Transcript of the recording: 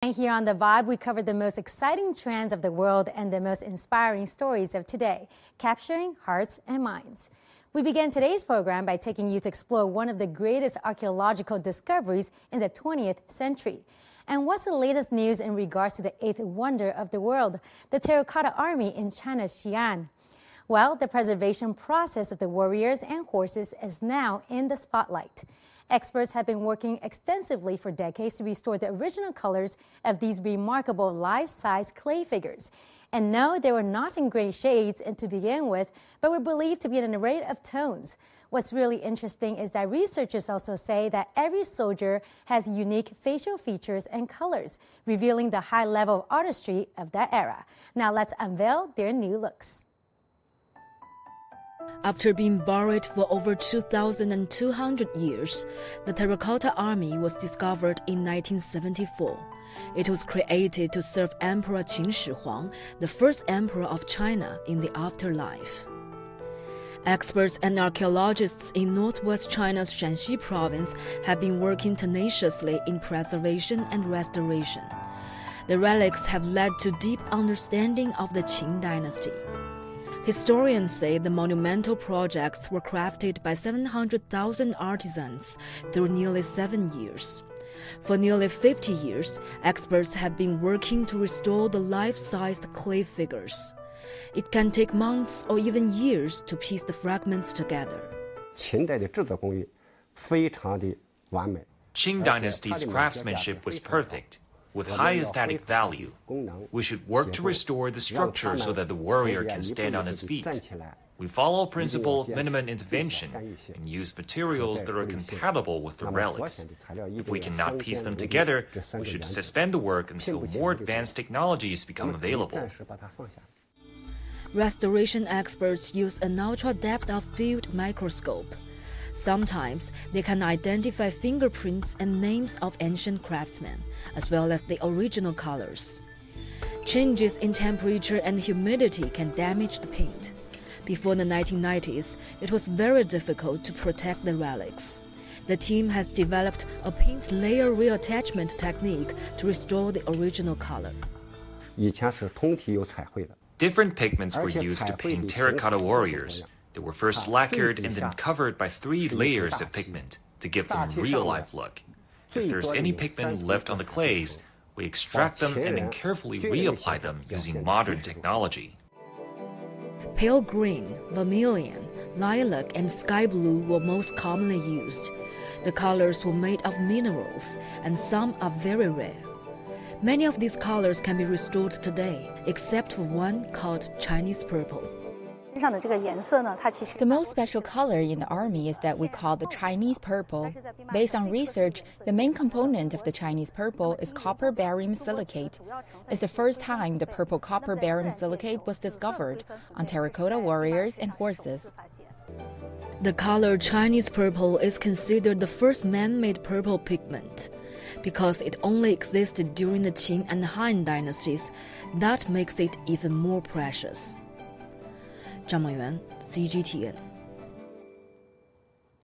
And here on The Vibe, we cover the most exciting trends of the world and the most inspiring stories of today, capturing hearts and minds. We begin today's program by taking you to explore one of the greatest archaeological discoveries in the 20th century. And what's the latest news in regards to the eighth wonder of the world, the Terra Cotta Army in China's Xi'an? Well, the preservation process of the warriors and horses is now in the spotlight. Experts have been working extensively for decades to restore the original colors of these remarkable life-size clay figures. And no, they were not in gray shades to begin with, but were believed to be in an array of tones. What's really interesting is that researchers also say that every soldier has unique facial features and colors, revealing the high level of artistry of that era. Now let's unveil their new looks. After being buried for over 2,200 years, the Terra Cotta Army was discovered in 1974. It was created to serve Emperor Qin Shi Huang, the first emperor of China, in the afterlife. Experts and archaeologists in northwest China's Shanxi province have been working tenaciously in preservation and restoration. The relics have led to deep understanding of the Qin dynasty. Historians say the monumental projects were crafted by 700,000 artisans through nearly 7 years. For nearly 50 years, experts have been working to restore the life-sized clay figures. It can take months or even years to piece the fragments together. Qin Dynasty's craftsmanship was perfect, with high aesthetic value. We should work to restore the structure so that the warrior can stand on his feet. We follow principle of minimum intervention and use materials that are compatible with the relics. If we cannot piece them together, we should suspend the work until more advanced technologies become available. Restoration experts use an ultra-depth of field microscope. Sometimes they can identify fingerprints and names of ancient craftsmen, as well as the original colors. Changes in temperature and humidity can damage the paint. Before the 1990s, it was very difficult to protect the relics. The team has developed a paint layer reattachment technique to restore the original color. Different pigments were used to paint terracotta warriors. They were first lacquered and then covered by 3 layers of pigment to give them a real-life look. If there's any pigment left on the clays, we extract them and then carefully reapply them using modern technology. Pale green, vermilion, lilac, and sky blue were most commonly used. The colors were made of minerals, and some are very rare. Many of these colors can be restored today, except for one called Chinese purple. The most special color in the army is that we call the Chinese purple. Based on research, the main component of the Chinese purple is copper barium silicate. It's the first time the purple copper barium silicate was discovered on terracotta warriors and horses. The color Chinese purple is considered the first man-made purple pigment. Because it only existed during the Qin and Han dynasties, that makes it even more precious. 张梦圆 CGTN